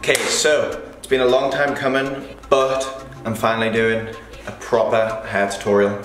Okay, so it's been a long time coming, but I'm finally doing a proper hair tutorial.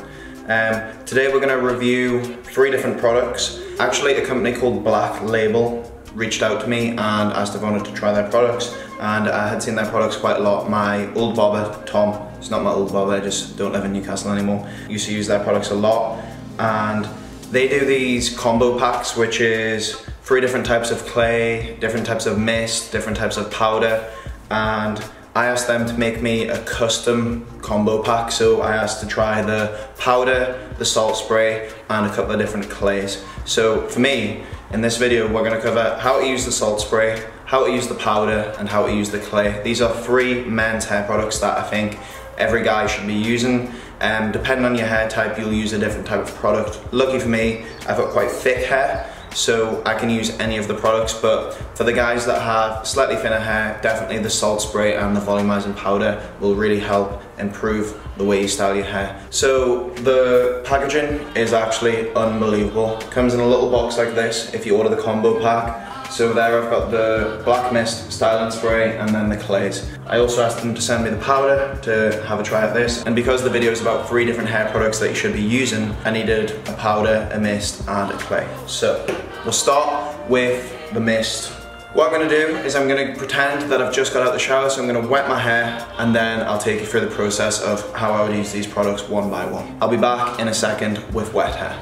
Today we're going to review 3 different products. Actually, a company called Black Label reached out to me and asked if I wanted to try their products, and I had seen their products quite a lot. My old barber, Tom, it's not my old barber, I just don't live in Newcastle anymore, used to use their products a lot, and they do these combo packs, which is 3 different types of clay, different types of mist, different types of powder, and I asked them to make me a custom combo pack. So I asked to try the powder, the salt spray, and a couple of different clays. So for me, in this video, we're gonna cover how to use the salt spray, how to use the powder, and how to use the clay. These are 3 men's hair products that I think every guy should be using. Depending on your hair type, you'll use a different type of product. Lucky for me, I've got quite thick hair, so I can use any of the products, but for the guys that have slightly thinner hair, definitely the salt spray and the volumizing powder will really help improve the way you style your hair. So the packaging is actually unbelievable. It comes in a little box like this if you order the combo pack. So there I've got the black mist styling spray and then the clays. I also asked them to send me the powder to have a try at this, and because the video is about 3 different hair products that you should be using, I needed a powder, a mist and a clay. So we'll start with the mist. What I'm going to do is I'm going to pretend that I've just got out of the shower, so I'm going to wet my hair and then I'll take you through the process of how I would use these products one by one. I'll be back in a second with wet hair.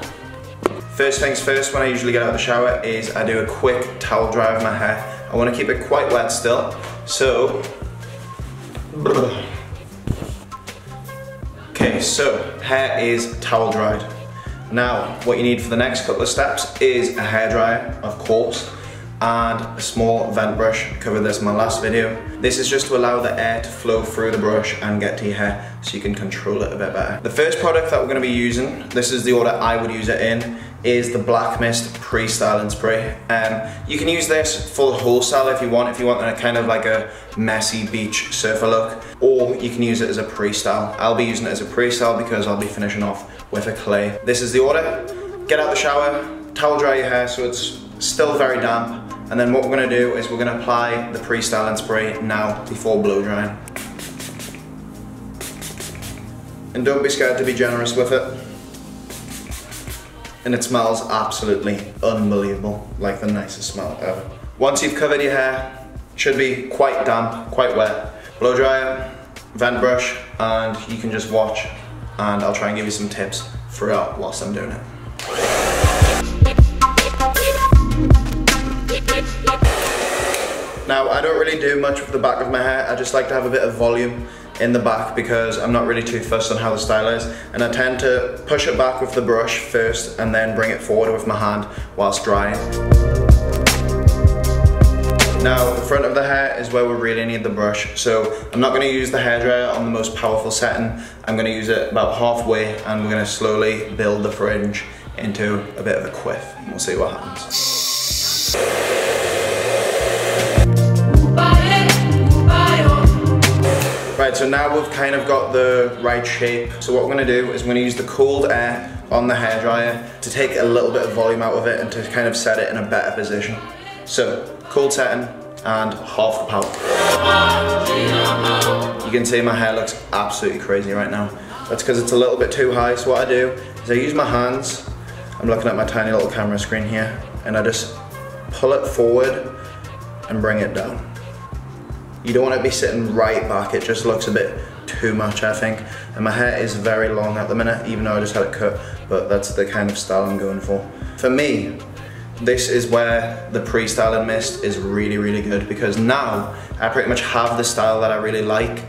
First things first, when I usually get out of the shower, is I do a quick towel dry of my hair. I want to keep it quite wet still, so... Okay, so hair is towel dried. Now, what you need for the next couple of steps is a hairdryer, of course, and a small vent brush. I covered this in my last video. This is just to allow the air to flow through the brush and get to your hair so you can control it a bit better. The first product that we're going to be using, this is the order I would use it in, is the Black Mist Pre-Styling Spray. You can use this for the whole style if you want a kind of like a messy beach surfer look, or you can use it as a pre-style. I'll be using it as a pre-style because I'll be finishing off with a clay. This is the order. Get out the shower, towel dry your hair so it's still very damp, and then what we're going to do is we're going to apply the pre-styling spray now before blow drying. And don't be scared to be generous with it. And it smells absolutely unbelievable, like the nicest smell ever. Once you've covered your hair, it should be quite damp, quite wet. Blow dryer, vent brush, and you can just watch, and I'll try and give you some tips throughout whilst I'm doing it. Now, I don't really do much with the back of my hair. I just like to have a bit of volume in the back because I'm not really too fussed on how the style is, and I tend to push it back with the brush first and then bring it forward with my hand whilst drying. Now, the front of the hair is where we really need the brush, so I'm not going to use the hairdryer on the most powerful setting. I'm going to use it about halfway, and we're going to slowly build the fringe into a bit of a quiff. We'll see what happens. Right, so now we've kind of got the right shape. So what we're going to do is we're going to use the cold air on the hairdryer to take a little bit of volume out of it and to kind of set it in a better position. So, cold setting and half the power. You can see my hair looks absolutely crazy right now. That's because it's a little bit too high. So what I do is I use my hands. I'm looking at my tiny little camera screen here, and I just pull it forward and bring it down. You don't want it to be sitting right back, it just looks a bit too much, I think. And my hair is very long at the minute, even though I just had it cut, but that's the kind of style I'm going for. For me, this is where the pre-styling mist is really, really good, because now I pretty much have the style that I really like.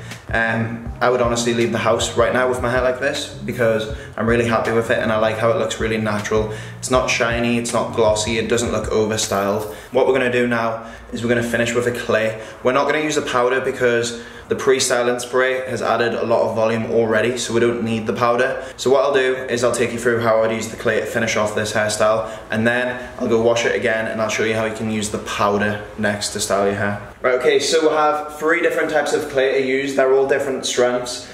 I would honestly leave the house right now with my hair like this because I'm really happy with it and I like how it looks really natural. It's not shiny, it's not glossy, it doesn't look over-styled. What we're going to do now is we're going to finish with a clay. We're not going to use the powder because the pre-styling spray has added a lot of volume already, so we don't need the powder. So what I'll do is I'll take you through how I'd use the clay to finish off this hairstyle, and then I'll go wash it again and I'll show you how you can use the powder next to style your hair. Right, okay, so we'll have 3 different types of clay to use. They're all different strengths.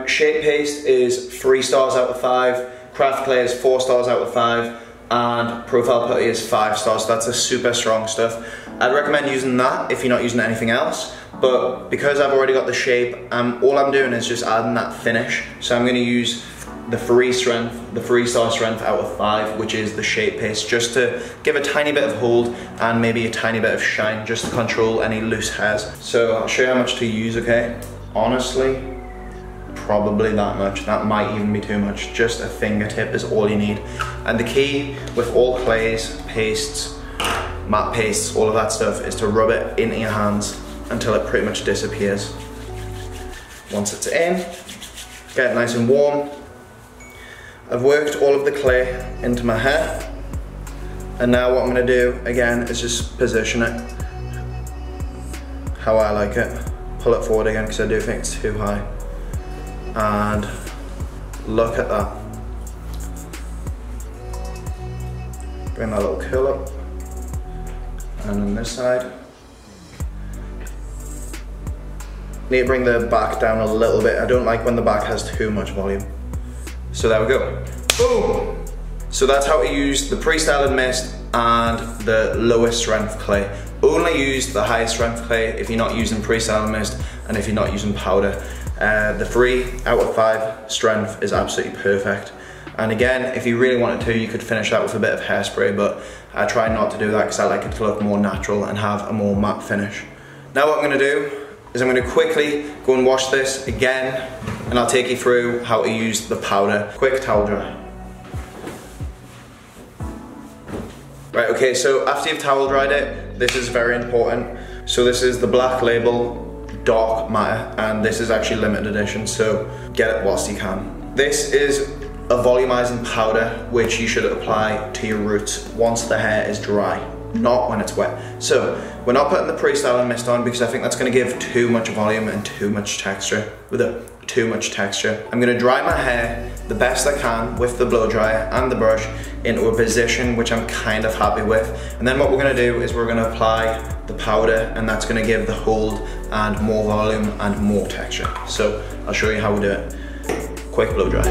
Shape paste is 3 stars out of 5, craft clay is 4 stars out of 5, and profile putty is 5 stars. So that's a super strong stuff. I'd recommend using that if you're not using anything else. but because I've already got the shape, all I'm doing is just adding that finish. So I'm going to use the 3-star strength out of 5, which is the shape paste, just to give a tiny bit of hold and maybe a tiny bit of shine, just to control any loose hairs. So I'll show you how much to use, okay? Honestly, probably that much. That might even be too much. Just a fingertip is all you need. And the key with all clays, pastes, matte pastes, all of that stuff, is to rub it into your hands until it pretty much disappears. Once it's in, get it nice and warm. I've worked all of the clay into my hair, and now what I'm going to do again is just position it how I like it. Pull it forward again because I do think it's too high, and look at that. Bring that little curl up, and on this side need to bring the back down a little bit. I don't like when the back has too much volume. So there we go. Boom! So that's how to use the pre-styling mist and the lowest strength clay. Only use the highest strength clay if you're not using pre-styling mist and if you're not using powder. The 3 out of 5 strength is absolutely perfect. And again, if you really wanted to, you could finish that with a bit of hairspray, but I try not to do that because I like it to look more natural and have a more matte finish. Now what I'm going to do is I'm going to quickly go and wash this again, and I'll take you through how to use the powder. Quick towel dry. Right, okay, so after you've towel dried it, this is very important. So this is the Black Label Dark Matter, and this is actually limited edition, so get it whilst you can. This is a volumizing powder which you should apply to your roots once the hair is dry, not when it's wet. So we're not putting the pre-styling mist on because I think that's going to give too much volume and too much texture. I'm going to dry my hair the best I can with the blow dryer and the brush into a position which I'm kind of happy with, and then what we're going to do is we're going to apply the powder, and that's going to give the hold and more volume and more texture. So I'll show you how we do it. Quick blow dry.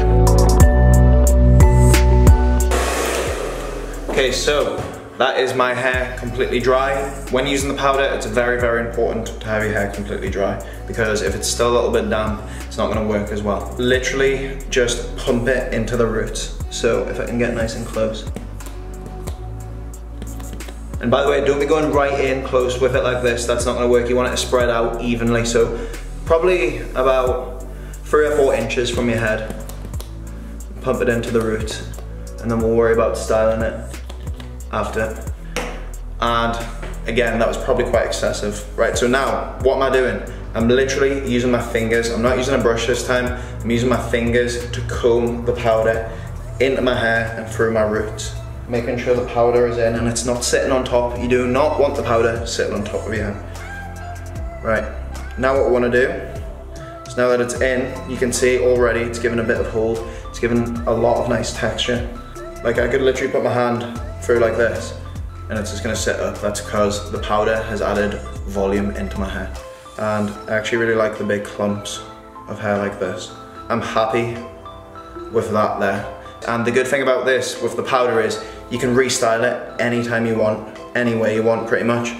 Okay, so that is my hair completely dry. When using the powder, it's very, very important to have your hair completely dry, because if it's still a little bit damp, it's not gonna work as well. Literally just pump it into the roots. So if I can get nice and close. And by the way, don't be going right in close with it like this. That's not gonna work. You want it to spread out evenly. So probably about 3 or 4 inches from your head. Pump it into the roots, and then we'll worry about styling it after. And again, that was probably quite excessive. Right, so now, what am I doing? I'm literally using my fingers. I'm not using a brush this time. I'm using my fingers to comb the powder into my hair and through my roots. Making sure the powder is in and it's not sitting on top. You do not want the powder sitting on top of your hair. Right, now what we wanna do is, now that it's in, you can see already it's given a bit of hold. It's given a lot of nice texture. Like I could literally put my hand through like this and it's just gonna sit up. That's because the powder has added volume into my hair. And I actually really like the big clumps of hair like this. I'm happy with that there. And the good thing about this with the powder is you can restyle it anytime you want, any way you want pretty much.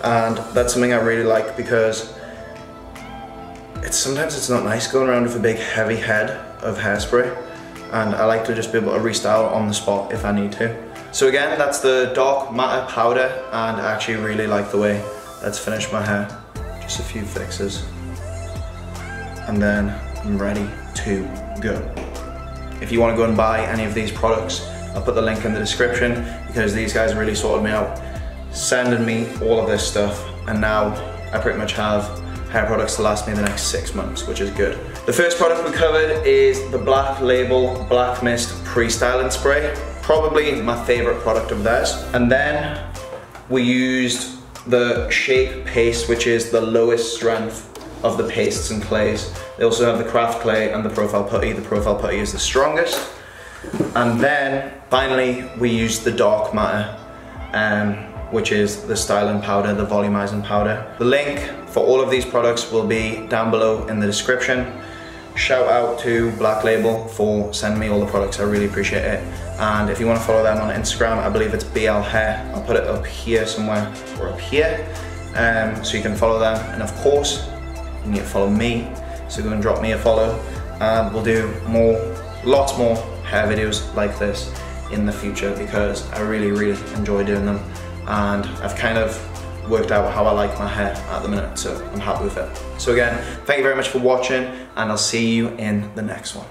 And that's something I really like, because sometimes it's not nice going around with a big heavy head of hairspray. And I like to just be able to restyle on the spot if I need to. So again, that's the Dark Matter powder, and I actually really like the way that's finished my hair. Just a few fixes. And then I'm ready to go. If you want to go and buy any of these products, I'll put the link in the description, because these guys really sorted me out, sending me all of this stuff, and now I pretty much have hair products to last me the next 6 months, which is good. The first product we covered is the Black Label Black Mist Pre-Styling Spray, probably my favorite product of theirs. And then we used the Shape Paste, which is the lowest strength of the pastes and clays. They also have the craft clay and the profile putty. The profile putty is the strongest. And then finally we used the Dark Matter, which is the styling powder, the volumizing powder. The link for all of these products will be down below in the description. Shout out to Black Label for sending me all the products, I really appreciate it. And if you want to follow them on Instagram, I believe it's BL Hair. I'll put it up here somewhere, or up here. so you can follow them. And of course, you need to follow me, so go and drop me a follow. And we'll do lots more hair videos like this in the future, because I really enjoy doing them, and I've kind of worked out how I like my hair at the minute, so I'm happy with it. So again, thank you very much for watching, and I'll see you in the next one.